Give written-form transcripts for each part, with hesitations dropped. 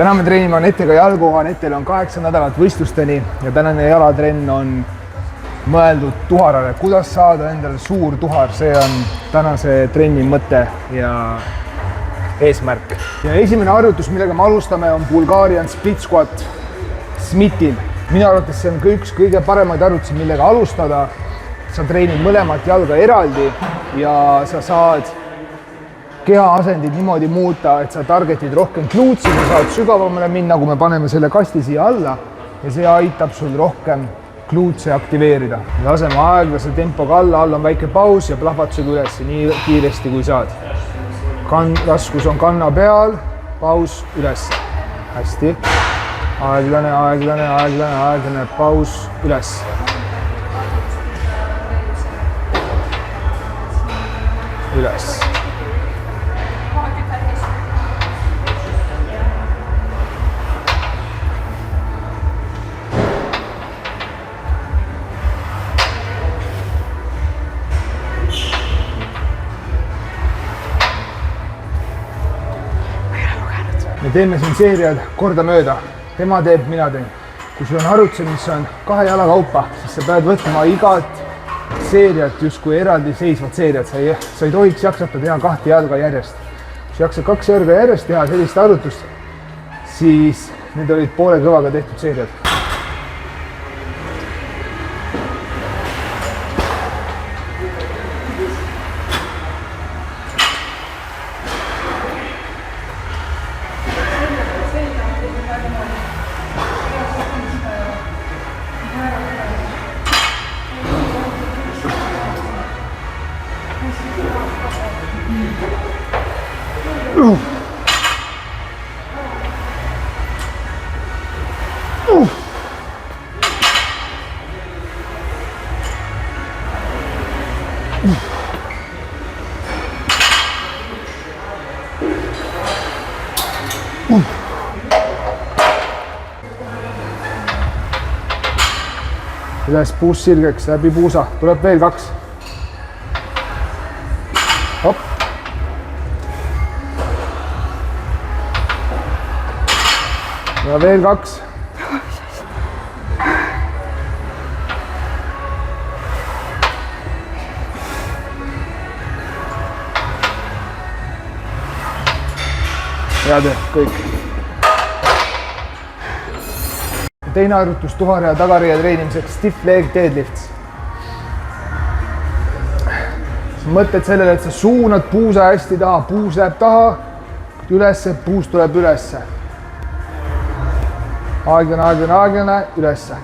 täna me treenime Anetega jalgu, Anetel on 8 nädalat võistlusteni ja tänane jalatrenn on mõeldud tuharale. Kuidas saada endale suur tuhar, see on tänase trenni mõte ja eesmärk. Ja esimene harjutus, millega me alustame, on Bulgarian split squat Smithil. Minu arvates see on üks kõige paremaid harjutusi, millega alustada. Sa treenid mõlemat jalga eraldi ja sa saad keha asendid niimoodi muuta, et sa targetid rohkem glutsi, sa saad sügavamale minna, kui me paneme selle kasti siia alla ja see aitab sul rohkem glutse aktiveerida. Laseme aeglase tempoga alla, all on väike paus ja plahvatusega üles nii kiiresti kui saad. Raskus on kanna peal, paus üles. Hästi. Aeglane, aeglane, aeglane, aeglane, paus üles. Üles. Me teeme siin seeriad kordamööda. Tema teeb, mina teen. Kui sul on harjutused, mis on 2 jala kaupa, siis sa pead võtma igat seeriat justkui eraldi seisvat seeriat. Sa ei tohiks jaksata teha 2 jalga järjest. Kui sa jaksad 2 jalga järjest teha sellist harjutust, siis need olid poole kõvaga tehtud seeriad. Üles puus sirgeks, läbi puusa. Tuleb veel 2. Hopp. Ja veel 2. Head, kõik. Teine harjutus tuhar ja tagariia treenimiseks stiff leg deadlifts. Mõtled sellele, et sa suunad puusa hästi taha, puus läheb taha, ülesse, puus tuleb ülesse. Aeglane, aeglane, aeglane, ülesse.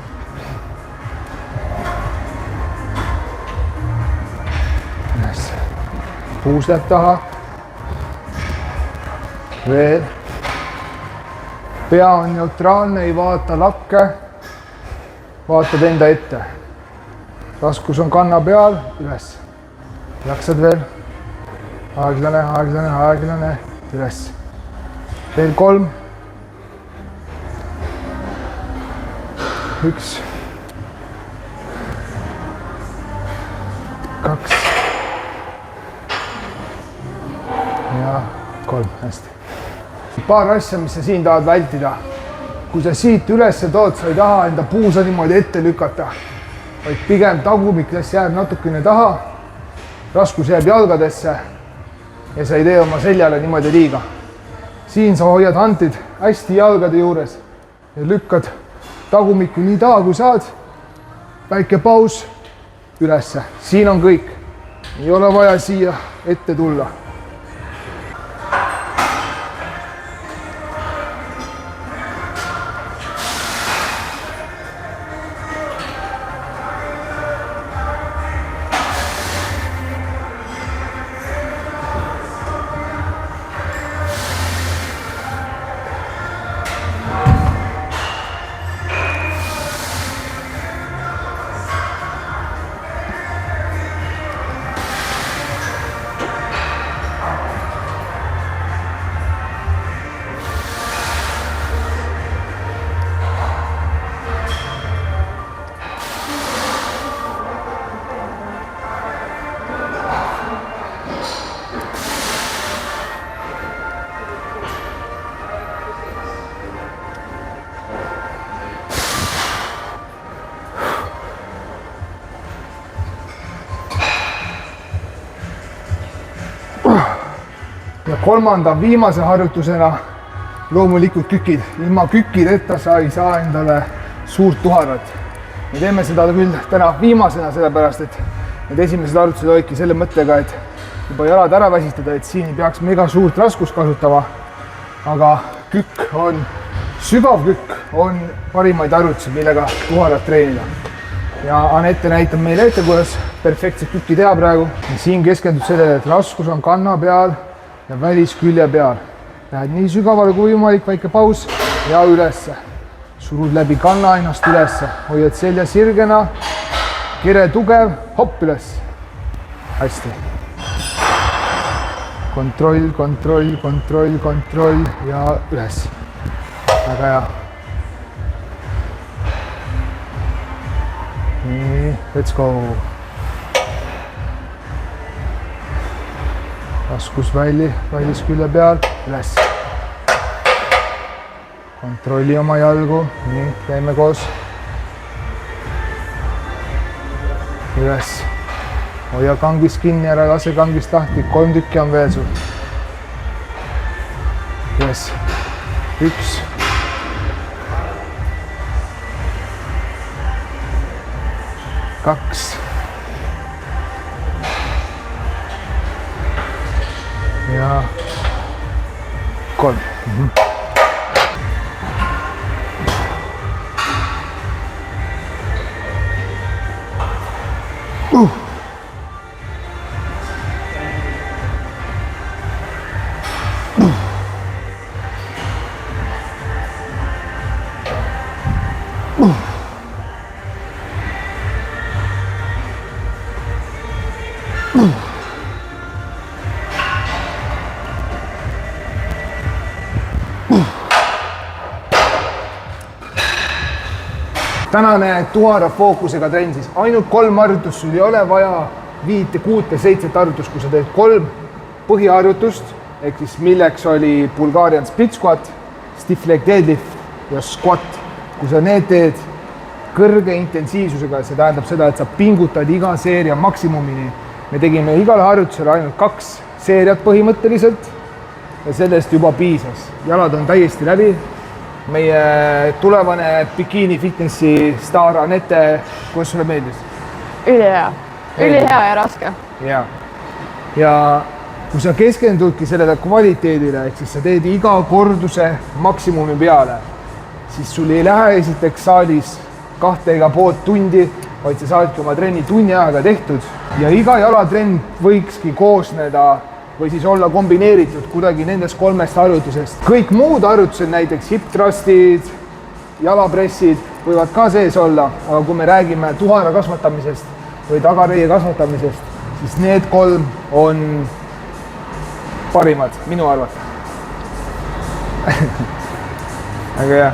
Ülesse. Puus läheb taha. Veel. Pea on neutraalne, ei vaata lakke, vaatad enda ette. Raskus on kanna peal, üles. Jaksad veel. Aeglane, aeglane, aeglane, üles. Veel 3. 1. 2. Ja 3, hästi. Paar asja, mis sa siin tahad vältida. Kui sa siit üles tood, sa ei taha enda puusa niimoodi ette lükata, vaid pigem tagumikles jääb natukene taha, raskus jääb jalgadesse ja sa ei tee oma seljale niimoodi liiga. Siin sa hoiad hantid hästi jalgade juures ja lükkad tagumikku nii taha kui saad, väike paus ülesse. Siin on kõik. Ei ole vaja siia ette tulla. kolmanda viimase harjutusena loomulikult kükid. Ilma kükideta sa ei saa endale suurt tuharat. Me teeme seda küll täna viimasena, sellepärast et need esimesed harjutused olidki selle mõttega, et juba jalad ära väsistada, et siin ei peaks mega suurt raskust kasutama. Aga kükk on, sügav kükk on parimaid harjutusi, millega tuharat treenida. Ja Anette näitab meile ette, kuidas perfektselt kükki teha praegu. Ja siin keskendub sellele, et raskus on kanna peal ja väliskülje peal. Lähed nii sügavale kui võimalik, väike paus ja ülesse. Surud läbi kanna ennast ülesse, hoiad selja sirgena, kere tugev, hopp üles. Hästi. Kontroll, kontroll, kontroll, kontroll ja üles. Väga hea. Nii, let's go. Raskus väliskülje peal, üles. Kontrolli oma jalgu, nii, käime koos. Üles. Hoia kangist kinni, ära lase kangist lahti, 3 tükki on veel sul. Üles. 1. Kaks. Ja 3. Tänane tuhara fookusega trenn, siis ainult 3 harjutust, sul ei ole vaja 5, 6, 7 harjutust, kui sa teed 3 põhiharjutust, ehk siis milleks oli Bulgarian split squat, stiff leg deadlift ja squat. Kui sa need teed kõrge intensiivsusega, see tähendab seda, et sa pingutad iga seeria maksimumini. Me tegime igale harjutusele ainult 2 seeriat põhimõtteliselt ja sellest juba piisas. Jalad on täiesti läbi. Meie tulevane Bikini Fitnessi staar Anette, kuidas sulle meeldis? Ülihea ja raske. Ja kui sa keskendudki sellele kvaliteedile, ehk siis sa teed iga korduse maksimumi peale, siis sul ei lähe esiteks saalis 2,5 tundi, vaid sa saadki oma trenni tunni ajaga tehtud. Ja iga jalatrenn võikski koosneda või siis olla kombineeritud kuidagi nendest 3 harjutusest. Kõik muud harjutused, näiteks hip thrustid, jalapressid võivad ka sees olla, aga kui me räägime tuhara kasvatamisest või tagareie kasvatamisest, siis need 3 on parimad minu arvates. Väga hea.